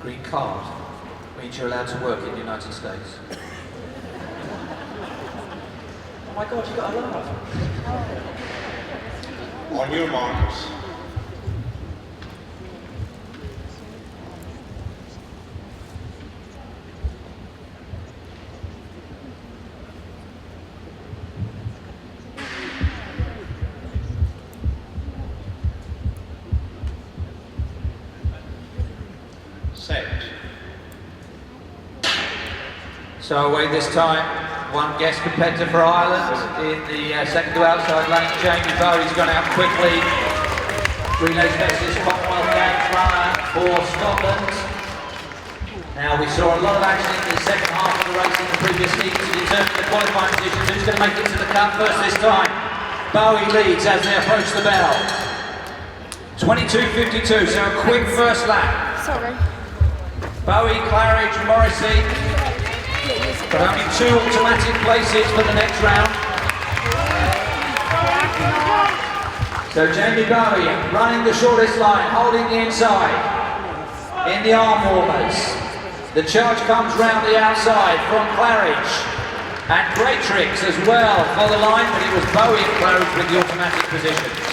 green card means you're allowed to work in the United States. Oh my God, you got a laugh. On your marks. Set. So away this time, one guest competitor for Ireland in the second to outside lane. Jamie Bowie's gone out quickly. Relay specialist Commonwealth Games runner for Scotland. Now we saw a lot of action in the second half of the race in the previous heat to determine the qualifying positions. Who's going to make it to the cup first this time? Bowie leads as they approach the bell. 22.52, so a quick first lap. Sorry. Bowie, Claridge, Morrissey, but only 2 automatic places for the next round. So Jamie Bowie running the shortest line, holding the inside in the arm warmers. The charge comes round the outside from Claridge and great tricks as well for the line, but it was Bowie and Claridge with the automatic positions.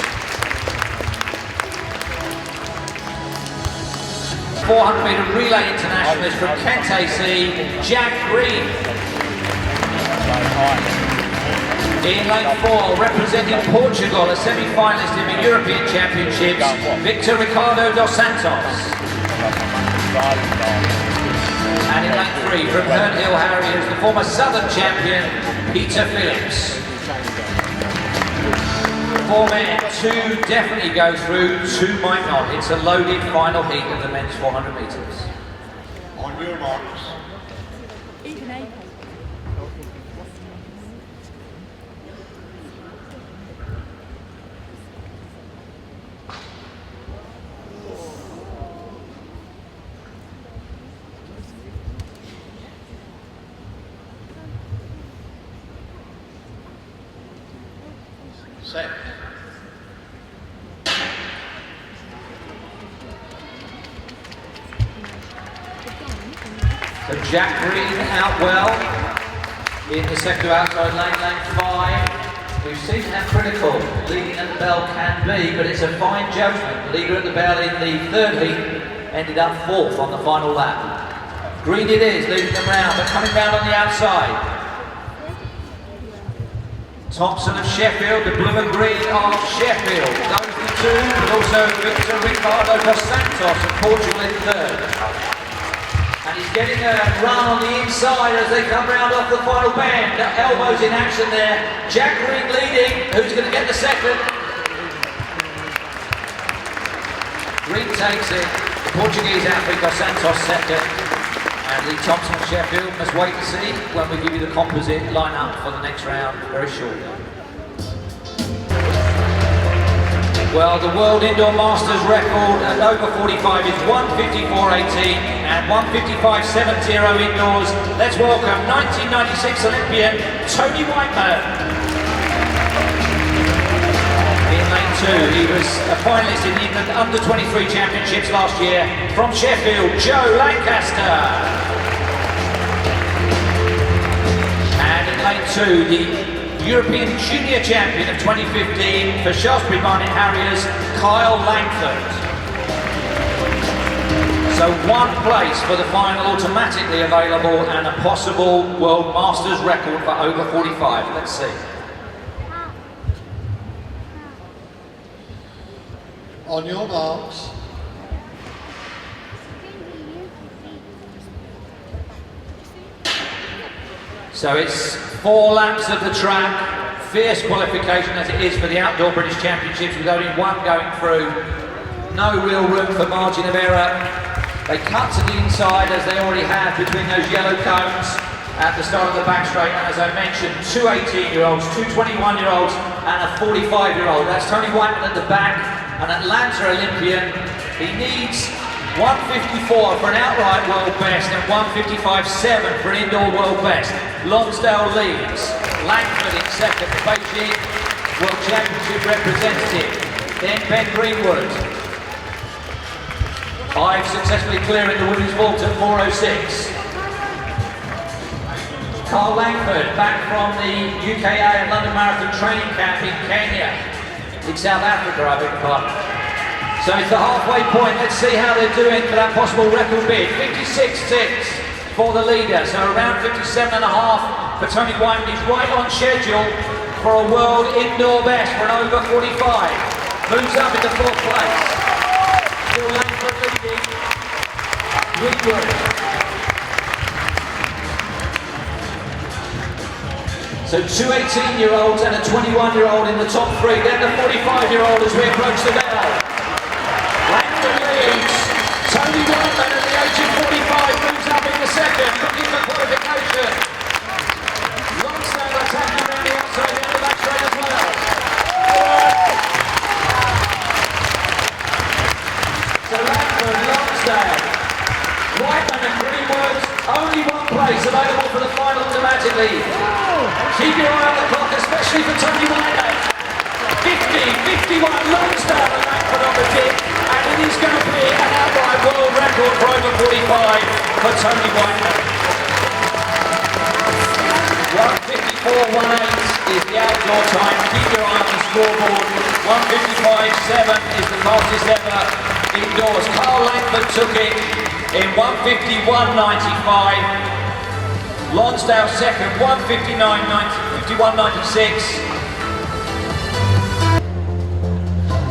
400-metre relay internationalist from Kent AC, Jack Green. In lane 4, representing Portugal, a semi-finalist in the European Championships, Victor Ricardo dos Santos. And in lane 3, from Herne Hill Harriers, the former Southern champion, Peter Phillips. 4 men, 2 definitely go through, 2 might not. It's a loaded final heat of the men's 400 metres. On your marks. Set. So Jack Green out well in the second to outside lane, lane 5. We've seen how critical leading at the bell can be, but it's a fine judgment. Leader at the bell in the third heat ended up 4th on the final lap. Green it is, leading them round, but coming down on the outside. Thompson of Sheffield, the blue and green of Sheffield. Those are the 2, but also Victor Ricardo dos Santos of Portugal in third. And he's getting a run on the inside as they come round off the final bend. Elbows in action there. Jack Green leading. Who's going to get the second? Green takes it. The Portuguese athlete dos Santos second. And Lee Thompson of Sheffield must wait to see when we give you the composite line-up for the next round very shortly. Well, the World Indoor Masters record at over 45 is 1:54.18 and 1:55.70 indoors. Let's welcome 1996 Olympian Tony Whiteman. In lane 2, he was a finalist in the England Under-23 Championships last year. From Sheffield, Joe Lancaster. And in lane 2, the European Junior Champion of 2015 for Shaftesbury Barnet Harriers, Kyle Langford. So 1 place for the final automatically available and a possible World Masters record for over 45. Let's see. On your marks. So it's 4 laps of the track, fierce qualification as it is for the Outdoor British Championships with only 1 going through. No real room for margin of error. They cut to the inside as they already have between those yellow cones at the start of the back straight. And as I mentioned, 2 18-year-olds, 2 21-year-olds and a 45-year-old. That's Tony Whiteman at the back, an Atlanta Olympian. He needs 1:54 for an outright world best and 1:55.7 for an indoor world best. Lonsdale leads. Langford in second, Beijing World Championship representative. Then Ben Greenwood. 5 successfully clearing the women's vault at 4:06. Carl Langford back from the UKA and London Marathon training camp in Kenya, in South Africa, I beg your pardon. So it's the halfway point. Let's see how they're doing for that possible record bid. 56.6 for the leader, so around 57.5 for Tony Whiteman. He's right on schedule for a world indoor best for an over 45. Moves up into 4th place. Still Langford leading. Windward. So 2 18-year-olds and a 21-year-old in the top 3. Then the 45-year-old as we approach the bell. Langford leads. Tony Whiteman at the age of 45 moves up in the second, looking for qualification. Lonsdale attacking around the outside end of that straight as well. So Langford, Lonsdale, Whiteman and Greenwood, only one place available for the final automatically. Keep your eye on the clock, especially for Tony Whiteman. 50, 51, Lonsdale and Langford on the tip, and it is going to be an outright world record for over 45 for Tony Whiteman. 1:54.18 is the outdoor time. Keep your eye on the scoreboard. 1:55.7 is the fastest ever indoors. Carl Langford took it in 1:51.95. Lonsdale second, 51.96.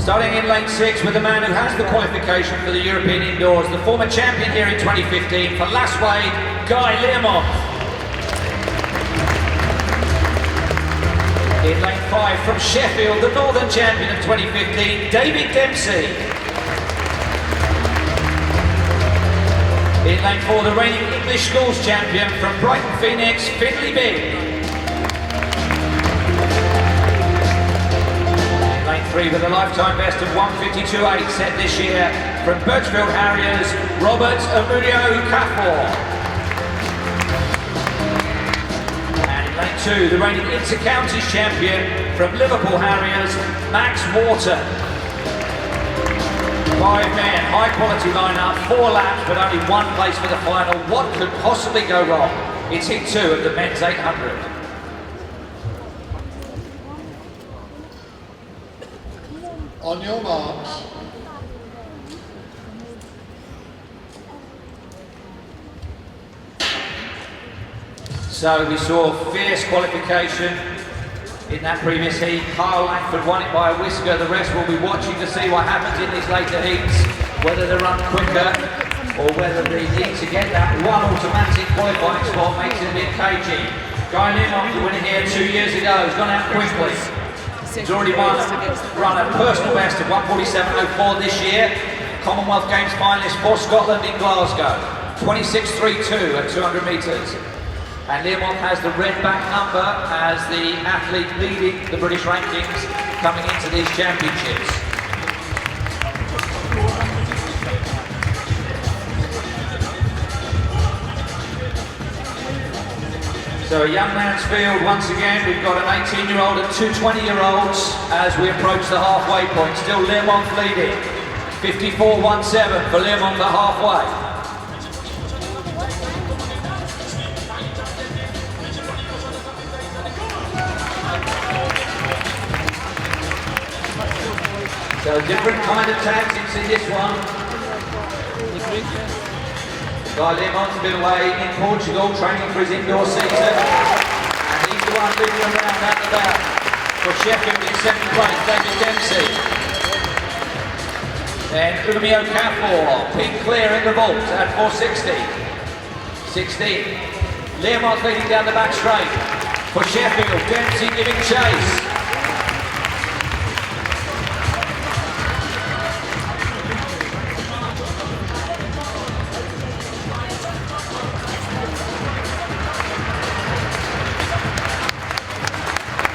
Starting in lane 6 with the man who has the qualification for the European Indoors, the former champion here in 2015 for Lasswade, Guy Learmonth. In lane 5 from Sheffield, the Northern champion of 2015, David Dempsey. In lane 4, the reigning English schools champion from Brighton Phoenix, Finley Big. In lane 3, with a lifetime best of 1:52.8 set this year from Birchfield Harriers, Robert Amunio Kafor. And in lane 2, the reigning inter-counties champion from Liverpool Harriers, Max Wharton. 5 men, high quality lineup, 4 laps, but only 1 place for the final. What could possibly go wrong? It's hit 2 of the men's 800. On your marks. So we saw fierce qualification in that previous heat. Carl Langford won it by a whisker. The rest will be watching to see what happens in these later heats, whether they run quicker or whether they need to get that one automatic qualifying spot makes it a bit cagey. Guy Learmonth, the winner here 2 years ago, has gone out quickly. He's already run a personal best of 1:47.04 this year. Commonwealth Games finalist for Scotland in Glasgow. 26.32 at 200 metres. And Learmonth has the red back number as the athlete leading the British rankings coming into these championships. So a young man's field once again. We've got an 18-year-old and 2 20-year-olds as we approach the halfway point. Still Learmonth leading. 54.17 for Learmonth at halfway. So different kind of tactics in this one. Guy Learmonth's been away in Portugal training for his indoor season. And he's the one moving around out and about. For Sheffield in 2nd place, David Dempsey. Then Umio Kafor, pink clear in the vault at 4:60. 16. Learmonth leading down the back straight. For Sheffield, Dempsey giving chase.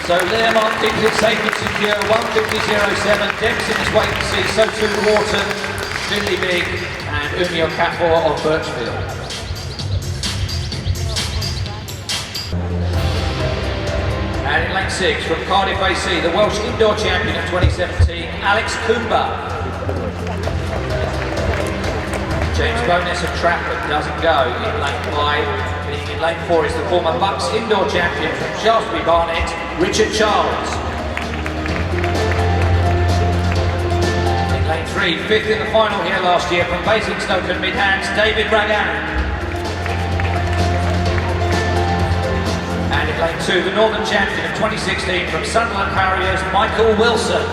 So Learmonth thinks it's safe and secure, 1:50.07. Dempsey is wait and see, so too Wharton, Finley Big, and Umio Kafor of Birchfield. And in lane 6, from Cardiff AC, the Welsh indoor champion of 2017, Alex Coomber. James Bonus of track but doesn't go in lane 5. Leading in lane 4 is the former Bucks indoor champion from Shaftesbury Barnet, Richard Charles. In lane 3, 5th in the final here last year from Basingstoke and Midlands, David Ragan. And in lane 2, the Northern champion of 2016 from Sunderland Harriers, Michael Wilson.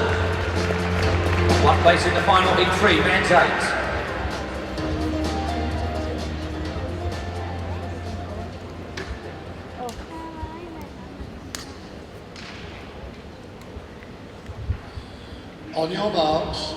One place in the final, heat 3, men's 8. On your marks.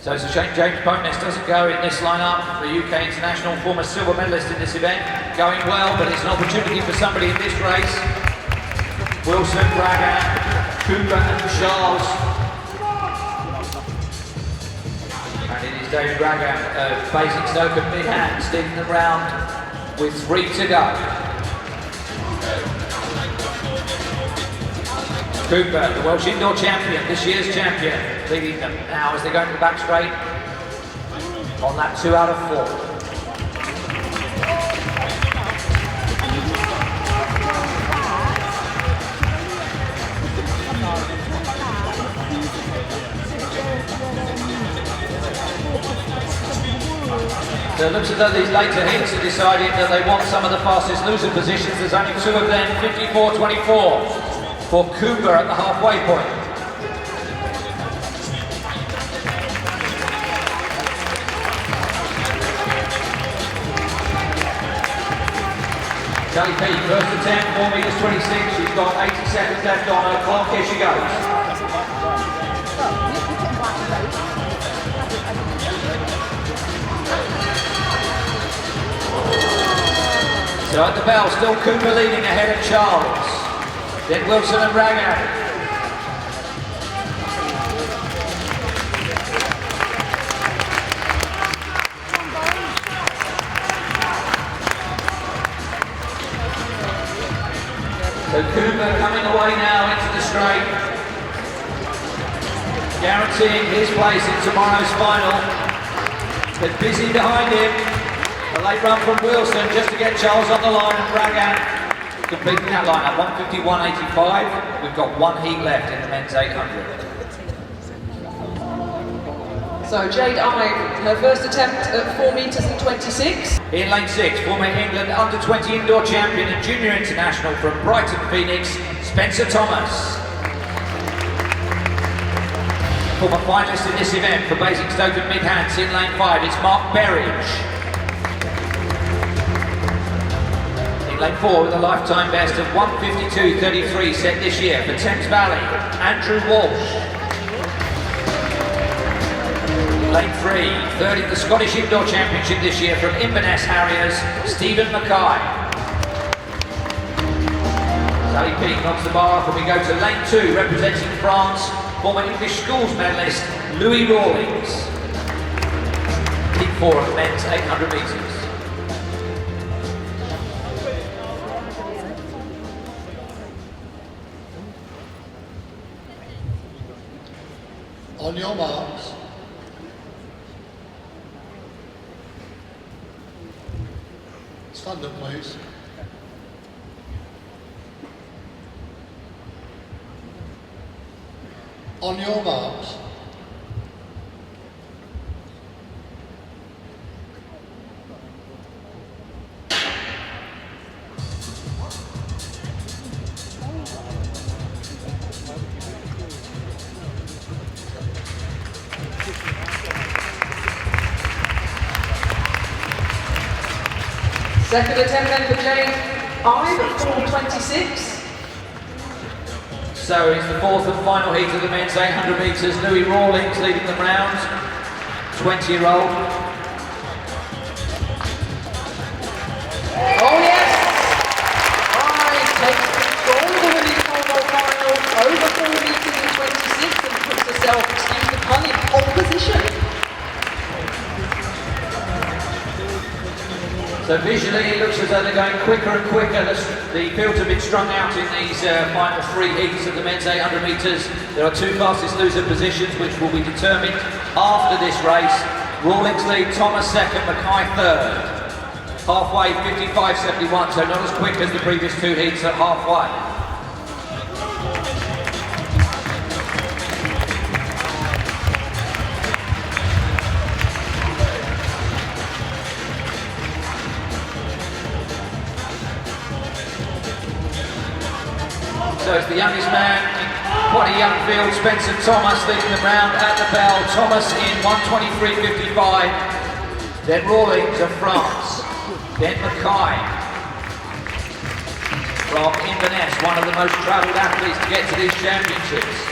So it's a shame James Bonus doesn't go in this lineup. The UK international, former silver medalist in this event, going well, but it's an opportunity for somebody in this race. Wilson, Ragan, Cooper and Charles. And it is David Ragan of Basingstoke and Midlands leading the round with 3 to go. Cooper, the Welsh indoor champion, this year's champion, leading them now as they go into the back straight on that 2 out of 4. So it looks as though these later heats are deciding that they want some of the fastest loser positions. There's only 2 of them, 54-24 for Cooper at the halfway point. Kelly P, first attempt, 4 meters 26. She's got 80 seconds left on her clock. Here she goes. So at the bell, still Cooper leading ahead of Charles. Then Wilson and Ragan. So Cooper coming away now into the straight, guaranteeing his place in tomorrow's final. But busy behind him. A late run from Wilson just to get Charles on the line, and Ragan completing that line at 151.85. We've got 1 heat left in the men's 800. So Jade Ive, her first attempt at 4 meters and 26. In lane 6, former England under-20 indoor champion and junior international from Brighton, Phoenix, Spencer Thomas. Former finalist in this event for Basingstoke and Midlands. In lane 5, it's Mark Berridge. Lane 4 with a lifetime best of 152.33 set this year for Thames Valley, Andrew Walsh. Lane 3, third in the Scottish Indoor Championship this year from Inverness Harriers, Stephen Mackay. Sally P knocks the bar off and we go to lane 2, representing France, former English schools medalist, Louis Rawlings. Heat 4 of the men's 800 metres. On your marks. Stand up, please. On your marks. Second attempt then for Jade Ive at 4:26. So it's the 4th and final heat of the men's 800 metres. Louis Rawlings leading them round, 20-year-old. Oh yes! Ive takes control of the women's pole final over 4 meters and 26 and puts herself, excuse the pun, in pole position. So visually it looks as though they're going quicker and quicker. The fields have been strung out in these final 3 heats of the men's 800 metres. There are 2 fastest loser positions which will be determined after this race. Rawlings lead, Thomas second, Mackay third. Halfway 55.71, so not as quick as the previous 2 heats at halfway. So it's the youngest man in quite a young field, Spencer Thomas leading the round at the bell. Thomas in 1:23.55. Then Rawlings of France. Then Mackay from Inverness, one of the most travelled athletes to get to these championships.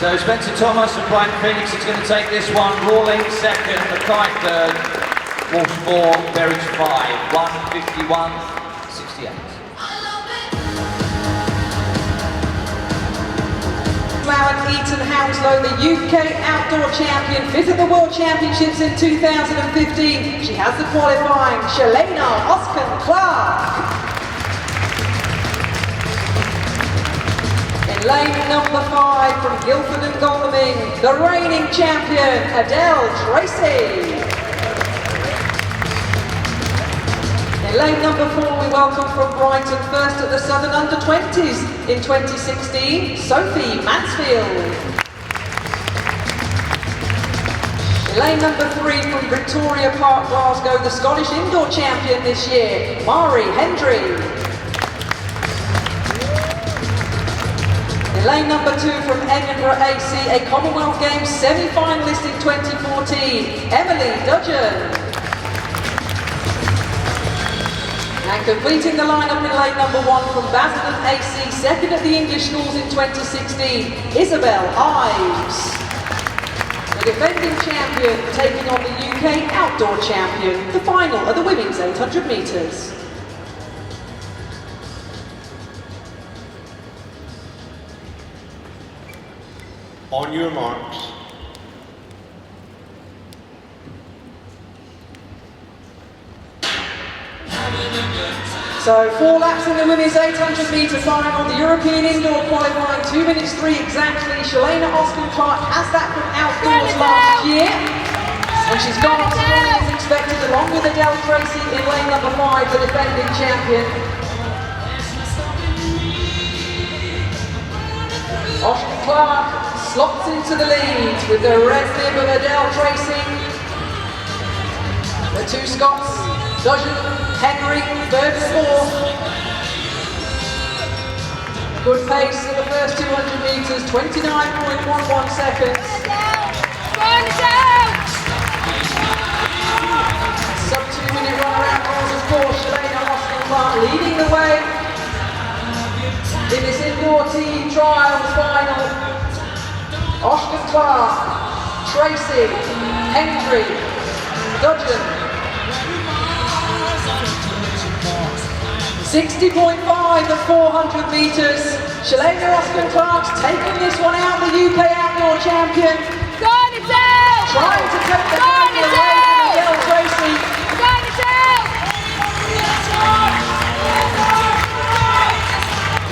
So Spencer Thomas and Brian Phoenix is going to take this one. Rawlings second, Mackay third, Walsh 4, Berridge 5, 1:51.68. Flower Eaton Hounslow, the UK outdoor champion, 5th at the World Championships in 2015. She has the qualifying, Shalena Oskin-Clark. Lane number 5 from Guildford and Godalming, the reigning champion, Adele Tracy. In lane number 4, we welcome from Brighton, first at the Southern Under-20s in 2016, Sophie Mansfield. In lane number 3 from Victoria Park, Glasgow, the Scottish indoor champion this year, Mari Hendry. Lane number 2 from Edinburgh AC, a Commonwealth Games semi-finalist in 2014, Emily Dudgeon. And completing the lineup in lane number 1 from Basildon AC, second at the English schools in 2016, Isabel Ives. The defending champion taking on the UK outdoor champion, the final of the women's 800 metres. On your marks. So 4 laps in the women's 800 metre final, the European indoor qualifying, 2 minutes 3 exactly. Shalena Oskin-Clark has that from outdoors last year. And she's gone as strong as expected along with Adele Tracy in lane number 5, the defending champion. Oskin-Clark slots into the lead with the red bib of Adele Tracy. The 2 Scots, Dudgeon, Henry, third and fourth. Good pace in the first 200 metres, 29.11 seconds. Sub 2 minute run around course, of course, Shalena Oskin-Clark leading the way in this indoor team trials final. Oskin-Clark, Tracy, Hendry, Dudgeon. 60.5 at 400 metres. Shalena Oskin-Clark's taking this one out, the UK outdoor champion. Trying to take the lead away from Adele Tracy.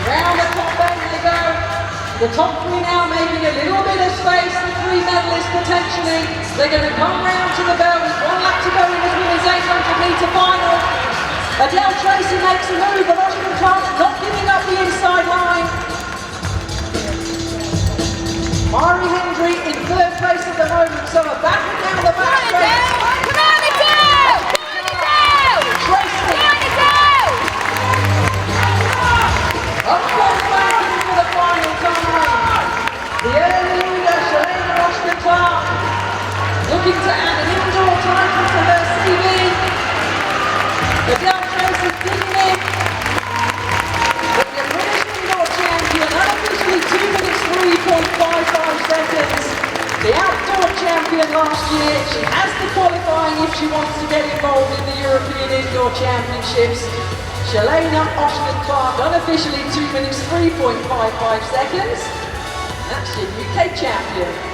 Round the top end they go. The top 3 now making a little bit of space, the 3 medalists potentially. They're going to come round to the bell with 1 lap to go in this women's 800 metre final. Adele Tracy makes a move, but Oskin-Clark's not giving up the inside line. Mari Hendry in 3rd place at the moment, so a battle down the back straight. Tracy. Up course back for the final time. The early leader, Shalena Oskin-Clark, looking to add an indoor title to her CV. Adele Tracy digging in. But the British indoor champion, unofficially 2 minutes 3.55 seconds. The outdoor champion last year, she has the qualifying if she wants to get involved in the European Indoor Championships. Shalana Oshman-Clark, unofficially 2 minutes 3.55 seconds. That's your UK champion.